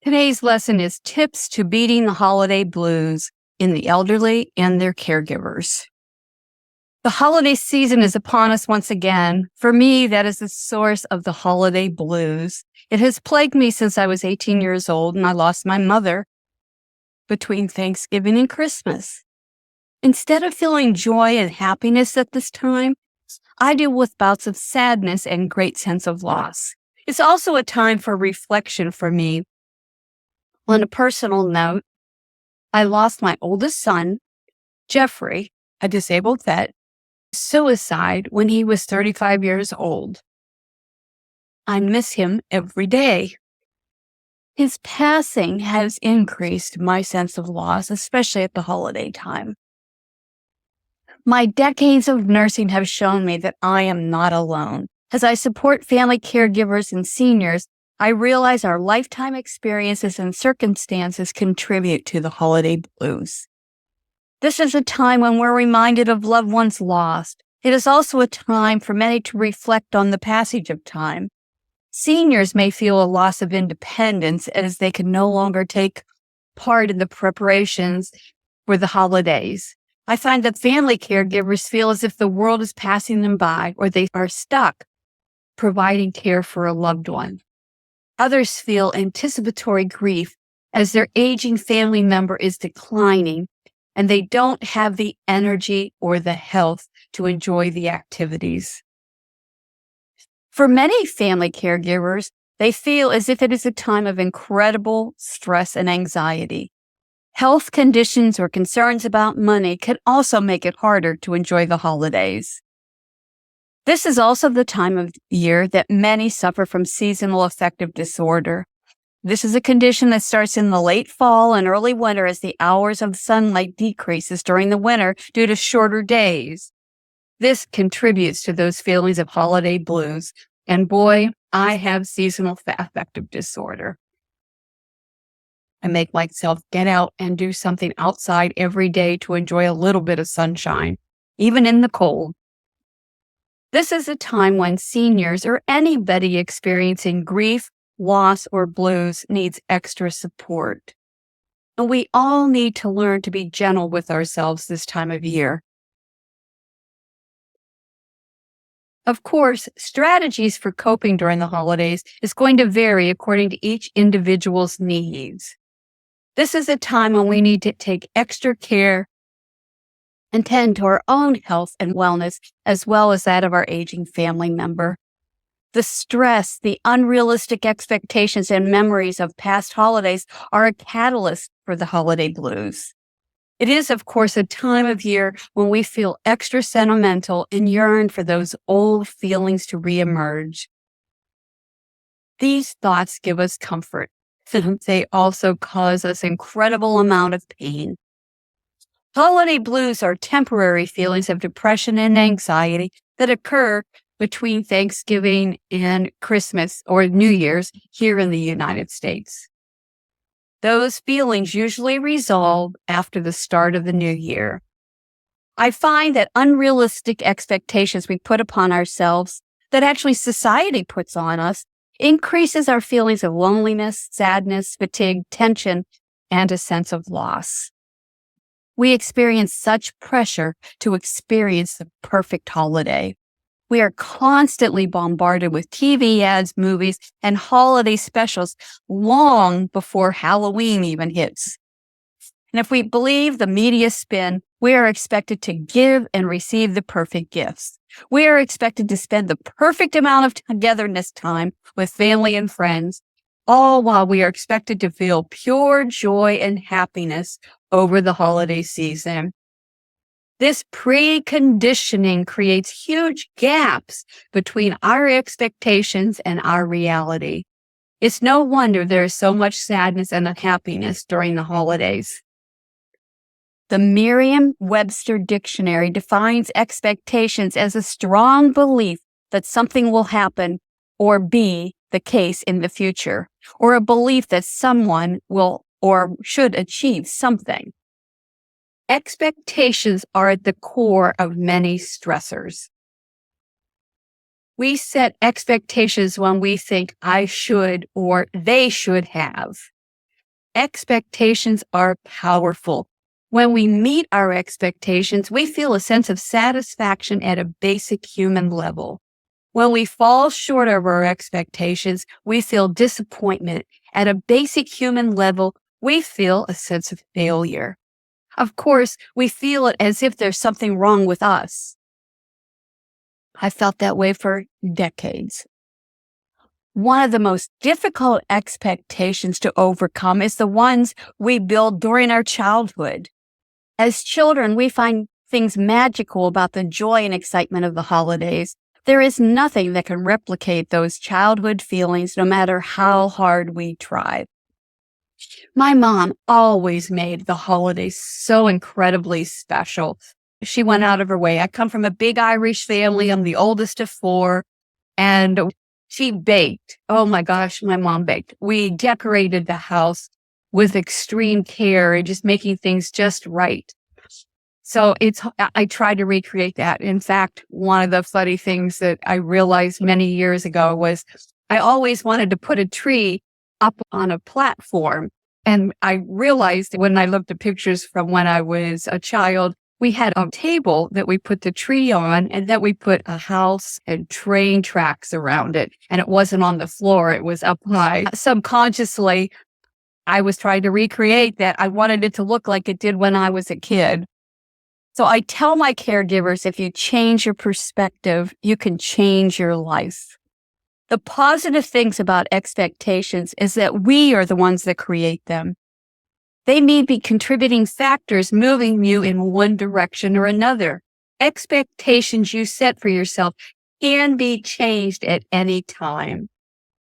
Today's lesson is tips to beating the holiday blues in the elderly and their caregivers. The holiday season is upon us once again. For me, that is the source of the holiday blues. It has plagued me since I was 18 years old and I lost my mother between Thanksgiving and Christmas. Instead of feeling joy and happiness at this time, I deal with bouts of sadness and great sense of loss. It's also a time for reflection for me. On a personal note, I lost my oldest son, Jeffrey, a disabled vet, suicide when he was 35 years old. I miss him every day. His passing has increased my sense of loss, especially at the holiday time. My decades of nursing have shown me that I am not alone. As I support family caregivers and seniors, I realize our lifetime experiences and circumstances contribute to the holiday blues. This is a time when we're reminded of loved ones lost. It is also a time for many to reflect on the passage of time. Seniors may feel a loss of independence as they can no longer take part in the preparations for the holidays. I find that family caregivers feel as if the world is passing them by or they are stuck providing care for a loved one. Others feel anticipatory grief as their aging family member is declining and they don't have the energy or the health to enjoy the activities. For many family caregivers, they feel as if it is a time of incredible stress and anxiety. Health conditions or concerns about money can also make it harder to enjoy the holidays. This is also the time of year that many suffer from seasonal affective disorder. This is a condition that starts in the late fall and early winter as the hours of sunlight decreases during the winter due to shorter days. This contributes to those feelings of holiday blues. And boy, I have seasonal affective disorder. I make myself get out and do something outside every day to enjoy a little bit of sunshine, even in the cold. This is a time when seniors or anybody experiencing grief, loss, or blues needs extra support. And we all need to learn to be gentle with ourselves this time of year. Of course, strategies for coping during the holidays is going to vary according to each individual's needs. This is a time when we need to take extra care and tend to our own health and wellness, as well as that of our aging family member. The stress, the unrealistic expectations, and memories of past holidays are a catalyst for the holiday blues. It is, of course, a time of year when we feel extra sentimental and yearn for those old feelings to reemerge. These thoughts give us comfort. They also cause us incredible amount of pain. Holiday blues are temporary feelings of depression and anxiety that occur between Thanksgiving and Christmas or New Year's here in the United States. Those feelings usually resolve after the start of the new year. I find that unrealistic expectations we put upon ourselves, that actually society puts on us, increases our feelings of loneliness, sadness, fatigue, tension, and a sense of loss. We experience such pressure to experience the perfect holiday. We are constantly bombarded with TV ads, movies, and holiday specials long before Halloween even hits. And if we believe the media spin, we are expected to give and receive the perfect gifts. We are expected to spend the perfect amount of togetherness time with family and friends, all while we are expected to feel pure joy and happiness over the holiday season. This preconditioning creates huge gaps between our expectations and our reality. It's no wonder there is so much sadness and unhappiness during the holidays. The Merriam-Webster Dictionary defines expectations as a strong belief that something will happen or be the case in the future, or a belief that someone will or should achieve something. Expectations are at the core of many stressors. We set expectations when we think I should or they should have. Expectations are powerful. When we meet our expectations, we feel a sense of satisfaction at a basic human level. When we fall short of our expectations, we feel disappointment. At a basic human level, we feel a sense of failure. Of course, we feel it as if there's something wrong with us. I felt that way for decades. One of the most difficult expectations to overcome is the ones we build during our childhood. As children, we find things magical about the joy and excitement of the holidays. There is nothing that can replicate those childhood feelings, no matter how hard we try. My mom always made the holidays so incredibly special. She went out of her way. I come from a big Irish family. I'm the oldest of four, and she baked. Oh my gosh, my mom baked. We decorated the house with extreme care and just making things just right. So I tried to recreate that. In fact, one of the funny things that I realized many years ago was I always wanted to put a tree up on a platform. And I realized when I looked at pictures from when I was a child, we had a table that we put the tree on, and then we put a house and train tracks around it. And it wasn't on the floor, it was up high. Subconsciously, I was trying to recreate that. I wanted it to look like it did when I was a kid. So I tell my caregivers, if you change your perspective, you can change your life. The positive things about expectations is that we are the ones that create them. They may be contributing factors moving you in one direction or another. Expectations you set for yourself can be changed at any time.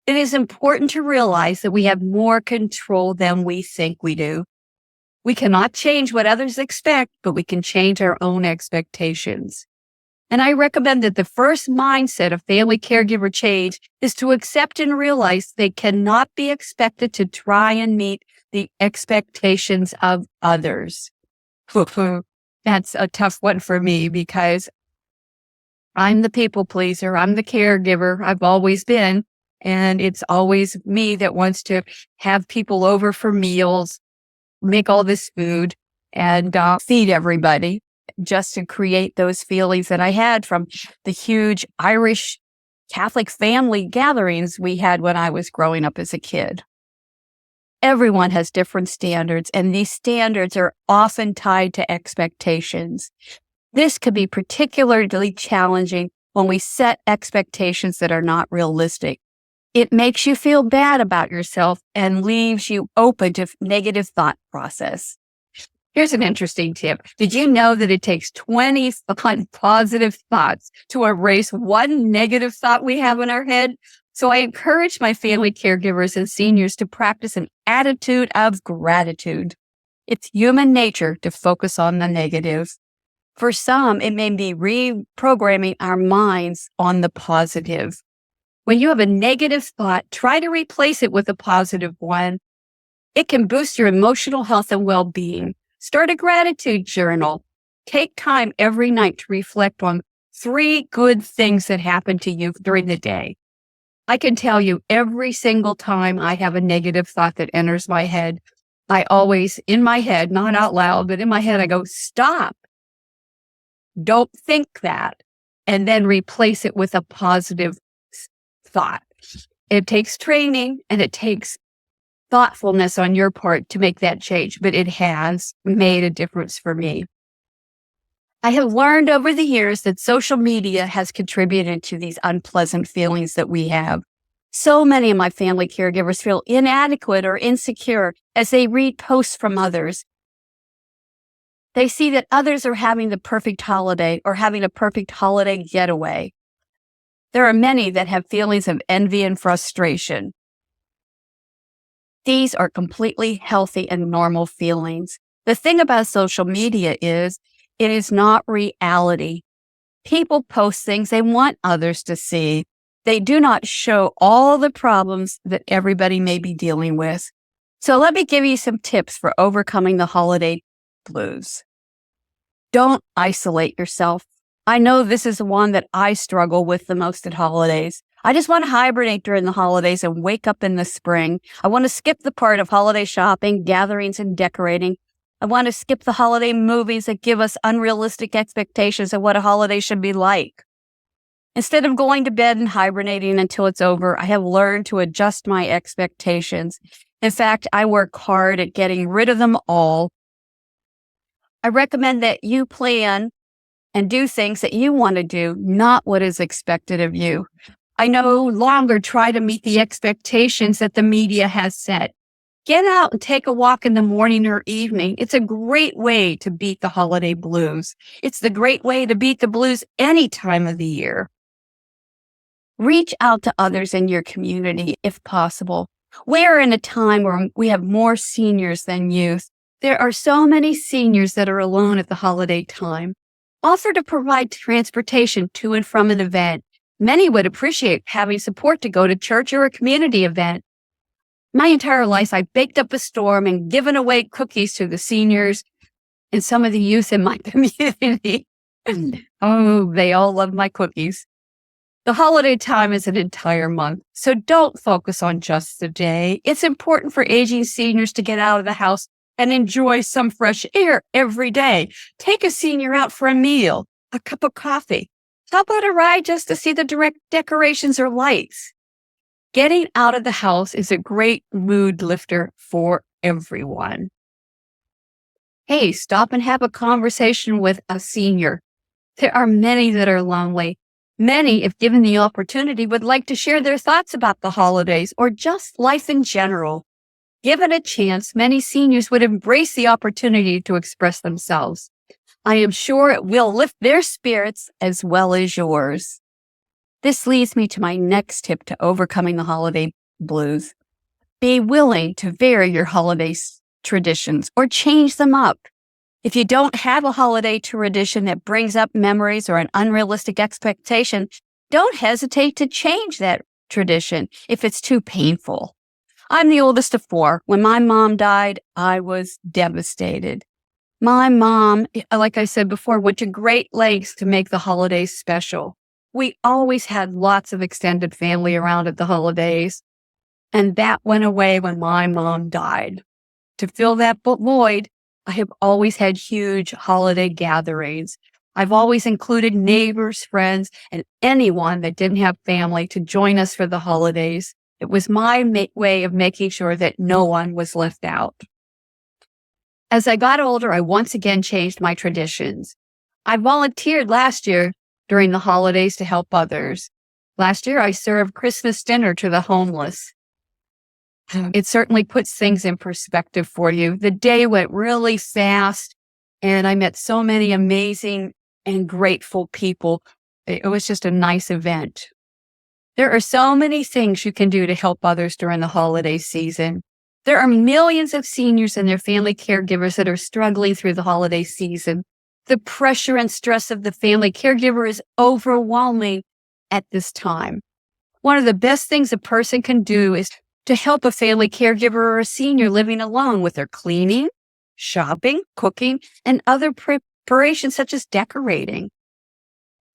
It is important to realize that we have more control than we think we do. We cannot change what others expect, but we can change our own expectations. And I recommend that the first mindset of family caregiver change is to accept and realize they cannot be expected to try and meet the expectations of others. That's a tough one for me because I'm the people pleaser. I'm the caregiver. I've always been. And it's always me that wants to have people over for meals, make all this food, and feed everybody, just to create those feelings that I had from the huge Irish Catholic family gatherings we had when I was growing up as a kid. Everyone has different standards, and these standards are often tied to expectations. This could be particularly challenging when we set expectations that are not realistic. It makes you feel bad about yourself and leaves you open to negative thought process. Here's an interesting tip. Did you know that it takes 21 positive thoughts to erase one negative thought we have in our head? So I encourage my family caregivers and seniors to practice an attitude of gratitude. It's human nature to focus on the negative. For some, it may be reprogramming our minds on the positive. When you have a negative thought, try to replace it with a positive one. It can boost your emotional health and well-being. Start a gratitude journal. Take time every night to reflect on 3 good things that happened to you during the day. I can tell you every single time I have a negative thought that enters my head, I always, in my head, not out loud, but in my head, I go, stop. Don't think that. And then replace it with a positive thought. It takes training and it takes thoughtfulness on your part to make that change, but it has made a difference for me. I have learned over the years that social media has contributed to these unpleasant feelings that we have. So many of my family caregivers feel inadequate or insecure as they read posts from others. They see that others are having the perfect holiday or having a perfect holiday getaway. There are many that have feelings of envy and frustration. These are completely healthy and normal feelings. The thing about social media is it is not reality. People post things they want others to see. They do not show all the problems that everybody may be dealing with. So let me give you some tips for overcoming the holiday blues. Don't isolate yourself. I know this is the one that I struggle with the most at holidays. I just want to hibernate during the holidays and wake up in the spring. I want to skip the part of holiday shopping, gatherings, and decorating. I want to skip the holiday movies that give us unrealistic expectations of what a holiday should be like. Instead of going to bed and hibernating until it's over, I have learned to adjust my expectations. In fact, I work hard at getting rid of them all. I recommend that you plan and do things that you want to do, not what is expected of you. I no longer try to meet the expectations that the media has set. Get out and take a walk in the morning or evening. It's a great way to beat the holiday blues. It's the great way to beat the blues any time of the year. Reach out to others in your community if possible. We're in a time where we have more seniors than youth. There are so many seniors that are alone at the holiday time. Offer to provide transportation to and from an event. Many would appreciate having support to go to church or a community event. My entire life, I baked up a storm and given away cookies to the seniors and some of the youth in my community. Oh, they all love my cookies. The holiday time is an entire month, so don't focus on just the day. It's important for aging seniors to get out of the house and enjoy some fresh air every day. Take a senior out for a meal, a cup of coffee. How about a ride just to see the direct decorations or lights? Getting out of the house is a great mood lifter for everyone. Hey, stop and have a conversation with a senior. There are many that are lonely. Many, if given the opportunity, would like to share their thoughts about the holidays or just life in general. Given a chance, many seniors would embrace the opportunity to express themselves. I am sure it will lift their spirits as well as yours. This leads me to my next tip to overcoming the holiday blues. Be willing to vary your holiday traditions or change them up. If you don't have a holiday tradition that brings up memories or an unrealistic expectation, don't hesitate to change that tradition if it's too painful. I'm the oldest of 4. When my mom died, I was devastated. My mom, like I said before, went to great lengths to make the holidays special. We always had lots of extended family around at the holidays, and that went away when my mom died. To fill that void, I have always had huge holiday gatherings. I've always included neighbors, friends, and anyone that didn't have family to join us for the holidays. It was my way of making sure that no one was left out. As I got older, I once again changed my traditions. I volunteered last year during the holidays to help others. Last year, I served Christmas dinner to the homeless. It certainly puts things in perspective for you. The day went really fast, and I met so many amazing and grateful people. It was just a nice event. There are so many things you can do to help others during the holiday season. There are millions of seniors and their family caregivers that are struggling through the holiday season. The pressure and stress of the family caregiver is overwhelming at this time. One of the best things a person can do is to help a family caregiver or a senior living alone with their cleaning, shopping, cooking, and other preparations such as decorating.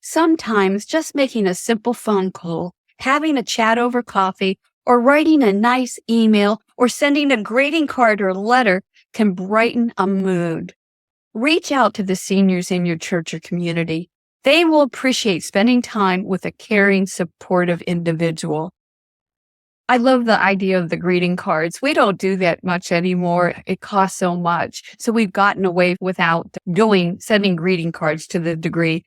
Sometimes just making a simple phone call, having a chat over coffee, or writing a nice email or sending a greeting card or letter can brighten a mood. Reach out to the seniors in your church or community. They will appreciate spending time with a caring, supportive individual. I love the idea of the greeting cards. We don't do that much anymore. It costs so much. So we've gotten away without sending greeting cards to the degree.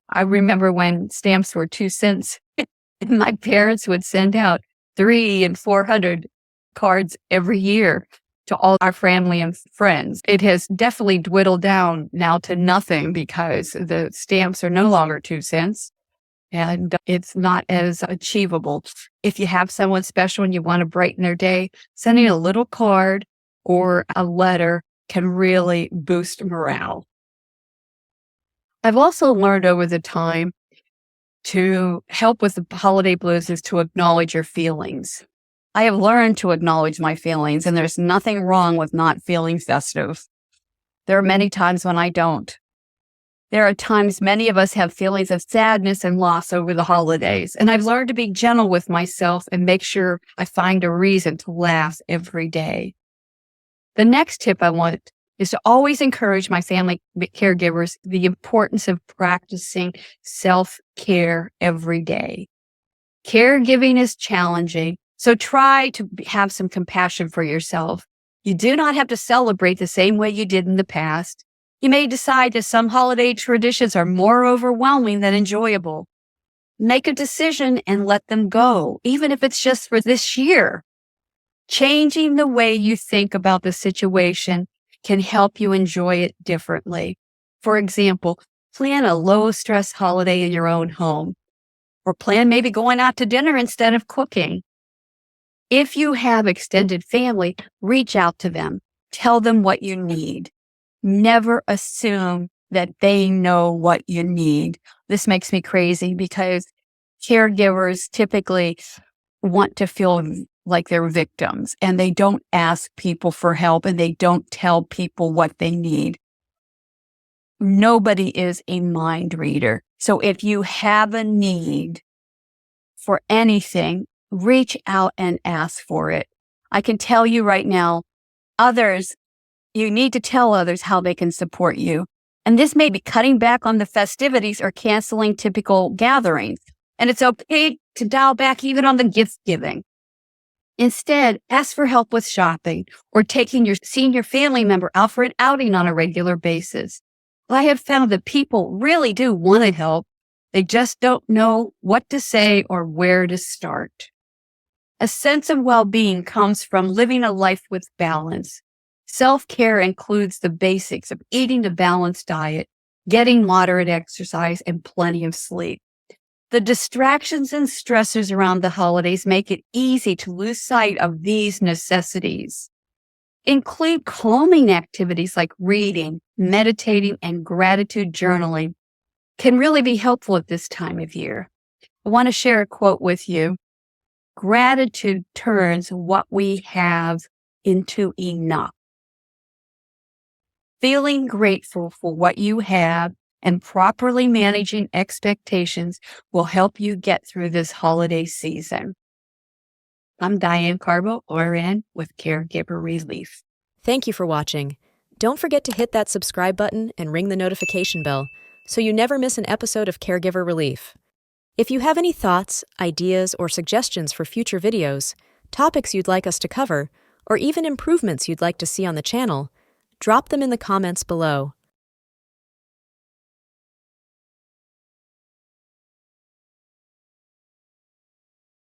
I remember when stamps were 2 cents, and my parents would send out 300 and 400 cards every year to all our family and friends. It has definitely dwindled down now to nothing because the stamps are no longer 2 cents and it's not as achievable. If you have someone special and you want to brighten their day, sending a little card or a letter can really boost morale. I've also learned over the time to help with the holiday blues is to acknowledge your feelings. I have learned to acknowledge my feelings, and there's nothing wrong with not feeling festive. There are many times when I don't. There are times many of us have feelings of sadness and loss over the holidays, and I've learned to be gentle with myself and make sure I find a reason to laugh every day. The next tip I want is to always encourage my family caregivers the importance of practicing self-care every day. Caregiving is challenging, so try to have some compassion for yourself. You do not have to celebrate the same way you did in the past. You may decide that some holiday traditions are more overwhelming than enjoyable. Make a decision and let them go, even if it's just for this year. Changing the way you think about the situation can help you enjoy it differently. For example, plan a low-stress holiday in your own home, or plan maybe going out to dinner instead of cooking. If you have extended family, reach out to them. Tell them what you need. Never assume that they know what you need. This makes me crazy because caregivers typically want to feel like they're victims, and they don't ask people for help, and they don't tell people what they need. Nobody is a mind reader. So if you have a need for anything, reach out and ask for it. I can tell you right now, you need to tell others how they can support you. And this may be cutting back on the festivities or canceling typical gatherings. And it's okay to dial back even on the gift giving. Instead, ask for help with shopping or taking your senior family member out for an outing on a regular basis. I have found that people really do want to help. They just don't know what to say or where to start. A sense of well-being comes from living a life with balance. Self-care includes the basics of eating a balanced diet, getting moderate exercise, and plenty of sleep. The distractions and stressors around the holidays make it easy to lose sight of these necessities. Include calming activities like reading, meditating, and gratitude journaling can really be helpful at this time of year. I want to share a quote with you. Gratitude turns what we have into enough. Feeling grateful for what you have and properly managing expectations will help you get through this holiday season. I'm Diane Carbo, RN with Caregiver Relief. Thank you for watching. Don't forget to hit that subscribe button and ring the notification bell so you never miss an episode of Caregiver Relief. If you have any thoughts, ideas, or suggestions for future videos, topics you'd like us to cover, or even improvements you'd like to see on the channel, drop them in the comments below.